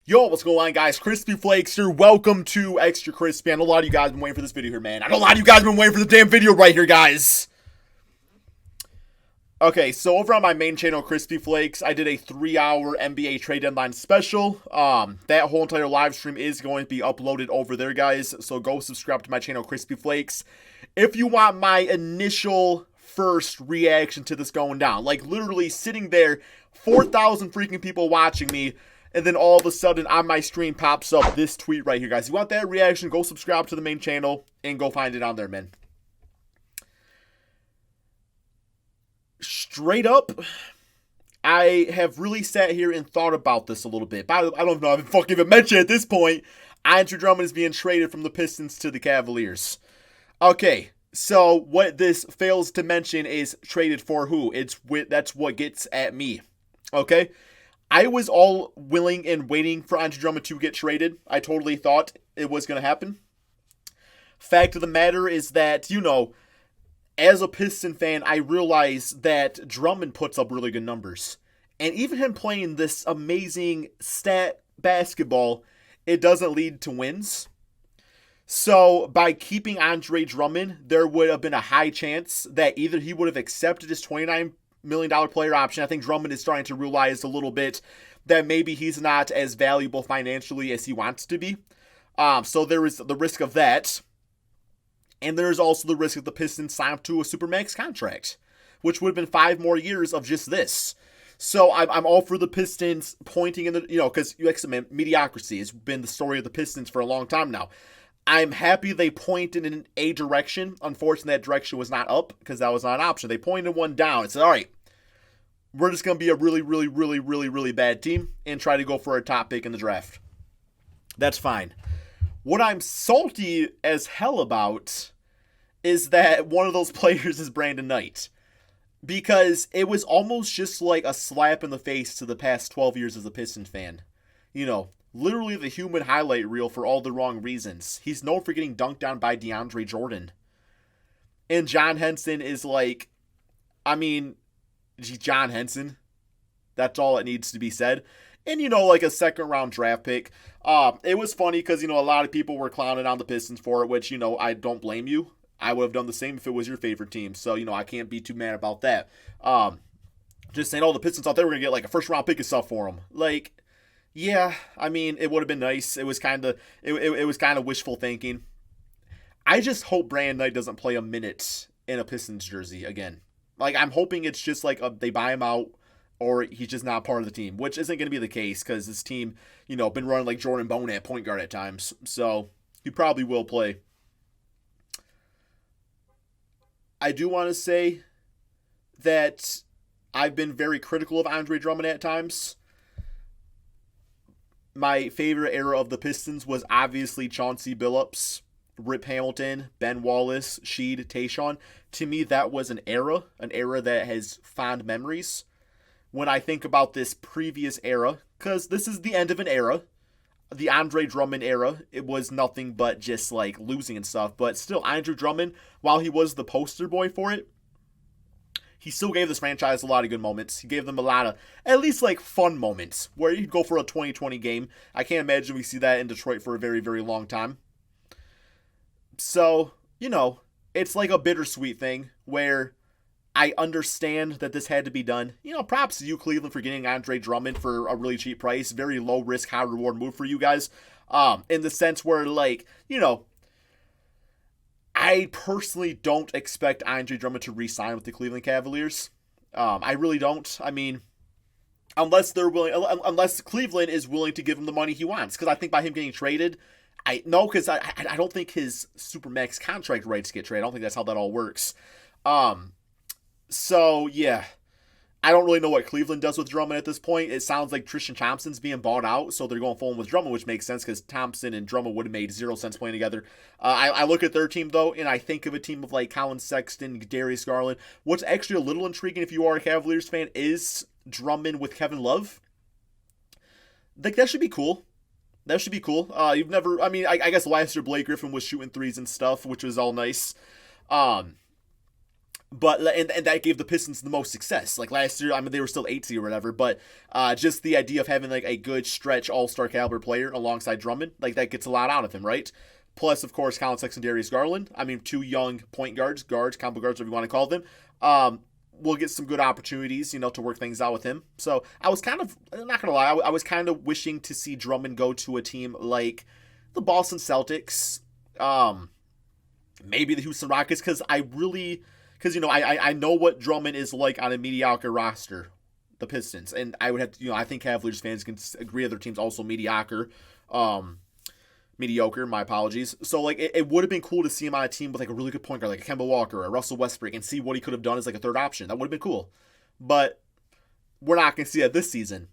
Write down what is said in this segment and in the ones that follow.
Yo, what's going on, guys? Crispy Flakes here. Welcome to Extra Crispy. I know a lot of you guys have been waiting for this video here, man. I know a lot of you guys have been waiting for the damn video right here, guys. Okay, so over on my main channel, Crispy Flakes, I did a 3-hour NBA trade deadline special. That whole entire live stream is going to be uploaded over there, guys. So go subscribe to my channel, Crispy Flakes, if you want my initial first reaction to this going down. Like, literally sitting there, 4,000 freaking people watching me, and then all of a sudden on my screen pops up this tweet right here, guys. If you want that reaction, go subscribe to the main channel and go find it on there, man. Straight up, I have really sat here and thought about this a little bit. But I don't know if I fucking even mentioned at this point, Andre Drummond is being traded from the Pistons to the Cavaliers. Okay, so what this fails to mention is traded for who? That's what gets at me. Okay? I was all willing and waiting for Andre Drummond to get traded. I totally thought it was going to happen. Fact of the matter is that, as a Piston fan, I realize that Drummond puts up really good numbers. And even him playing this amazing stat basketball, it doesn't lead to wins. So by keeping Andre Drummond, there would have been a high chance that either he would have accepted his $29 million player option. I think Drummond is starting to realize a little bit that maybe he's not as valuable financially as he wants to be. So there is the risk of that. And there's also the risk of the Pistons sign up to a Supermax contract, which would have been 5 more years of just this. So I'm all for the Pistons pointing in the, because mediocrity has been the story of the Pistons for a long time now. I'm happy they pointed in a direction. Unfortunately, that direction was not up because that was not an option. They pointed one down and said, all right, we're just going to be a really, really, really, really, really bad team and try to go for a top pick in the draft. That's fine. What I'm salty as hell about is that one of those players is Brandon Knight. Because it was almost just like a slap in the face to the past 12 years as a Pistons fan. Literally the human highlight reel for all the wrong reasons. He's known for getting dunked on by DeAndre Jordan. And John Henson is like, John Henson. That's all it needs to be said. And, like a second-round draft pick. It was funny because, a lot of people were clowning on the Pistons for it, which, I don't blame you. I would have done the same if it was your favorite team. So, I can't be too mad about that. Just saying, the Pistons thought they were going to get, like, a first-round pick and stuff for them. Like, yeah, it would have been nice. It was kind of wishful thinking. I just hope Brandon Knight doesn't play a minute in a Pistons jersey again. Like, I'm hoping it's just like they buy him out or he's just not part of the team, which isn't going to be the case because this team, been running like Jordan Bone at point guard at times. So he probably will play. I do want to say that I've been very critical of Andre Drummond at times. My favorite era of the Pistons was obviously Chauncey Billups, Rip Hamilton, Ben Wallace, Sheed, Tayshaun. To me, that was an era that has fond memories. When I think about this previous era, because this is the end of an era, the Andre Drummond era, it was nothing but just like losing and stuff. But still, Andre Drummond, while he was the poster boy for it, he still gave this franchise a lot of good moments. He gave them a lot of, at least like fun moments, where you'd go for a 2020 game. I can't imagine we see that in Detroit for a very, very long time. So, it's like a bittersweet thing where I understand that this had to be done. Props to you, Cleveland, for getting Andre Drummond for a really cheap price. Very low risk, high reward move for you guys. In the sense where, I personally don't expect Andre Drummond to re-sign with the Cleveland Cavaliers. I really don't. Unless Cleveland is willing to give him the money he wants. Because I think by him getting traded, I don't think his Supermax contract rights get traded. I don't think that's how that all works. So, yeah, I don't really know what Cleveland does with Drummond at this point. It sounds like Tristan Thompson's being bought out, so they're going full with Drummond, which makes sense because Thompson and Drummond would have made 0 sense playing together. I look at their team, though, and I think of a team of like Colin Sexton, Darius Garland. What's actually a little intriguing if you are a Cavaliers fan is Drummond with Kevin Love. Like, that should be cool. That should be cool. I guess last year Blake Griffin was shooting threes and stuff, which was all nice. But and that gave the Pistons the most success. Like last year, I mean, they were still 8 seed or whatever, but just the idea of having like a good stretch all-star caliber player alongside Drummond, like that gets a lot out of him, right? Plus, of course, Colin Sexton, Darius Garland. I mean, 2 young point guards, combo guards, whatever you want to call them. We'll get some good opportunities, to work things out with him. So I was kind of, I'm not going to lie, I was kind of wishing to see Drummond go to a team like the Boston Celtics, maybe the Houston Rockets, because I know what Drummond is like on a mediocre roster, the Pistons. And I would have to, I think Cavaliers fans can agree that their team's also mediocre. Mediocre, my apologies. So, like, it would have been cool to see him on a team with, like, a really good point guard, like a Kemba Walker or a Russell Westbrook, and see what he could have done as, like, a third option. That would have been cool. But we're not going to see that this season.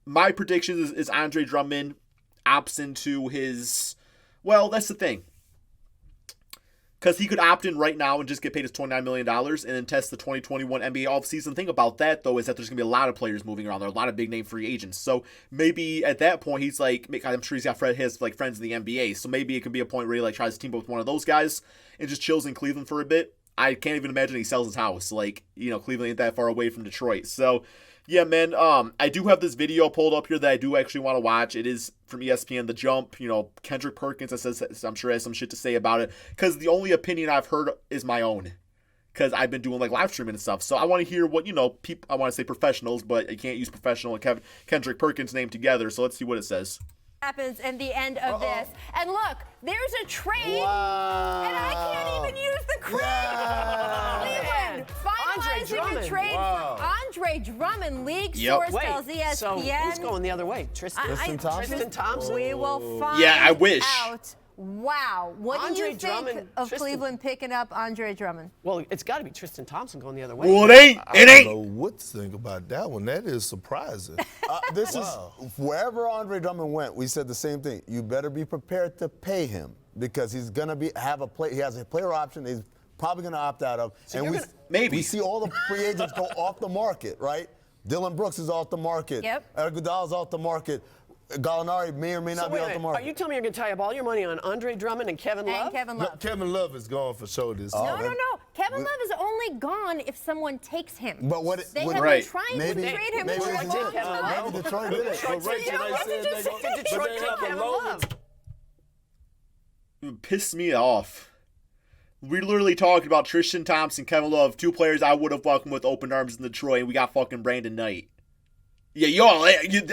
My prediction is Andre Drummond opts into his... Well, that's the thing. Because he could opt in right now and just get paid his $29 million and then test the 2021 NBA offseason. The thing about that, though, is that there's going to be a lot of players moving around. There are a lot of big-name free agents. So maybe at that point, he's like, I'm sure he's got his friends in the NBA. So maybe it could be a point where he like tries to team up with one of those guys and just chills in Cleveland for a bit. I can't even imagine he sells his house. Like, Cleveland ain't that far away from Detroit. So, yeah, man, I do have this video pulled up here that I do actually want to watch. It is from ESPN, The Jump. Kendrick Perkins, I'm sure has some shit to say about it. Because the only opinion I've heard is my own. Because I've been doing, like, live streaming and stuff. So I want to hear what, people, I want to say professionals, but you can't use professional and Kendrick Perkins' name together. So let's see what it says. Happens in the end of this. And look, there's a trade, and I can't even use the Cleveland finalizing a trade for Andre Drummond. League source tells ESPN. So who's going the other way? Tristan Thompson? We will find I wish. out. Wow. What do you think of Cleveland picking up Andre Drummond? Well, it's got to be Tristan Thompson going the other way. Well, it ain't. I don't know what to think about that one. That is surprising. This is wherever Andre Drummond went. We said the same thing. You better be prepared to pay him because he's gonna He has a player option. He's probably gonna opt out of. So and maybe we see all the free agents go off the market, right? Dylan Brooks is off the market. Yep. Eric Goodell's off the market. Gallinari may or may not be off the market. Are you telling me you're going to tie up all your money on Andre Drummond and Kevin Love? No, Kevin Love is gone for sure this No. Kevin Love is only gone if someone takes him. But They have been trying to trade him maybe for a long time. Maybe Detroit did it. But Detroit take Kevin Love? It pissed me off. We're literally talking about Tristan Thompson, Kevin Love, 2 players I would have welcomed with open arms in Detroit, and we got fucking Brandon Knight. Yeah,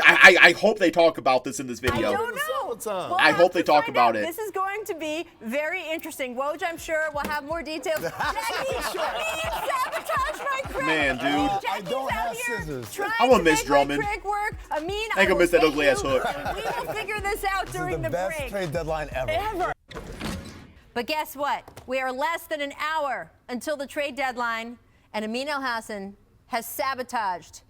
I hope they talk about this in this video. I don't know. We'll I hope they talk about it. This is going to be very interesting. Woj, I'm sure, will have more details. Jackie, sabotage my Craig. Man, dude. I don't have scissors. I'm gonna miss Drummond. Work. Amin, I ain't gonna miss that ugly ass hook. We will figure this out during the best break. trade deadline ever. But guess what? We are less than an hour until the trade deadline, and Amin Elhassan has sabotaged.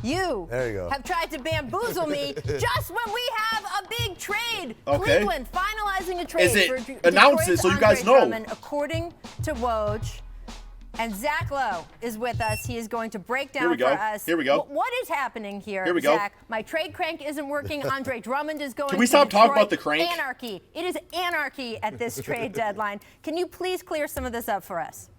You have tried to bamboozle me just when we have a big trade. Okay. Cleveland finalizing a trade. Is it? For Announce it so you guys know. Drummond, according to Woj. And Zach Lowe is with us. He is going to break down for us. Here we go. What is happening here, Here we go. Zach? My trade crank isn't working. Andre Drummond is going. Can we to stop talking Detroit. about the crank? Anarchy. It is anarchy at this trade deadline. Can you please clear some of this up for us?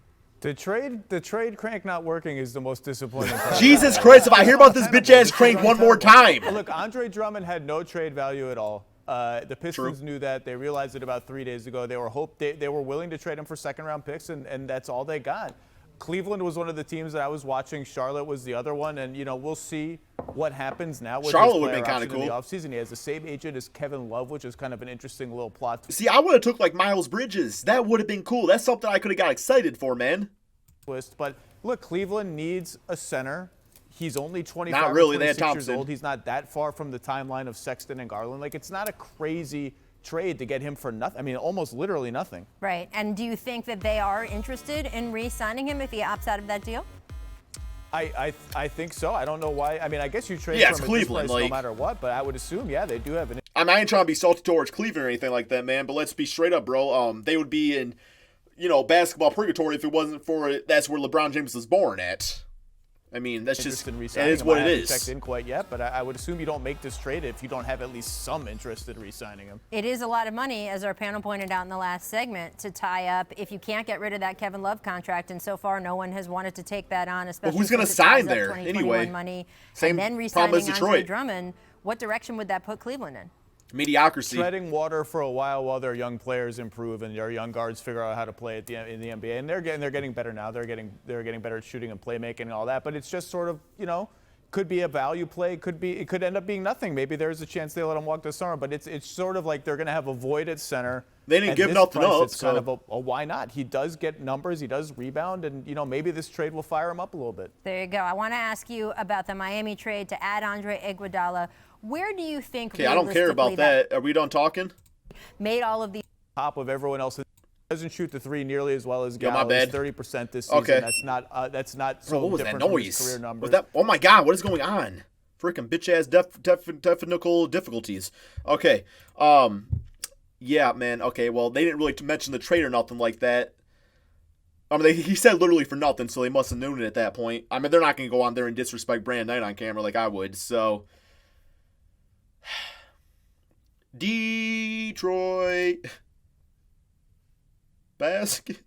The trade crank not working is the most disappointing part. Jesus Christ, if I hear about this bitch-ass crank one more time. Look, Andre Drummond had no trade value at all. The Pistons knew that. They realized it about 3 days ago. They were willing to trade him for second-round picks, and that's all they got. Cleveland was one of the teams that I was watching. Charlotte was the other one, and we'll see what happens now with Charlotte his would have been player kind of option cool. in the offseason. He has the same agent as Kevin Love, which is kind of an interesting little plot. See, I would have took like Miles Bridges. That would have been cool. That's something I could have got excited for, man. But look, Cleveland needs a center. He's only 25 Not really. They had 26 years Thompson. old. He's not that far from the timeline of Sexton and Garland. Like, it's not a crazy trade to get him for nothing. I mean, almost literally nothing. Right. And do you think that they are interested in re-signing him if he opts out of that deal? I think so. I don't know why. I mean, I guess you trade Yeah, it's from Cleveland, no like- matter what, but I would assume, yeah, they do have an. I mean, I ain't trying to be salty towards Cleveland or anything like that, man. But let's be straight up, bro. They would be in, basketball purgatory if it wasn't for that's where LeBron James was born at. I mean, that's just in that re-signing is him. what I it haven't is. checked in quite yet, but I would assume you don't make this trade if you don't have at least some interest in re-signing him. It is a lot of money, as our panel pointed out in the last segment, to tie up if you can't get rid of that Kevin Love contract, and so far no one has wanted to take that on, especially who's gonna since it ties sign up there 2021 anyway? money, Same and then problem as re-signing Andre Detroit. Drummond. What direction would that put Cleveland in? Mediocrity. Treading water for a while their young players improve and their young guards figure out how to play in the NBA. And they're getting better now. They're getting better at shooting and playmaking and all that. But it's just sort of, could be a value play. It could end up being nothing. Maybe there's a chance they let him walk this summer. But it's sort of like they're going to have a void at center. They didn't At give this nothing price, up, It's kind so- of a why not? He does get numbers. He does rebound. And, maybe this trade will fire him up a little bit. There you go. I want to ask you about the Miami trade to add Andre Iguodala. Where do you think Okay, I don't care about that. Are we done talking? Made all of these Top of everyone else. Doesn't shoot the three nearly as well as Yo, my Gallo. He's bad. 30% this season. Okay. That's not so Bro, what was that different from his noise? career numbers. Was that? Oh my God, what is going on? Freaking bitch ass technical difficulties. Okay. Yeah, man. Okay. Well, they didn't really mention the trade or nothing like that. I mean, he said literally for nothing, so they must have known it at that point. I mean, they're not going to go on there and disrespect Brand Knight on camera like I would. So, Detroit basket.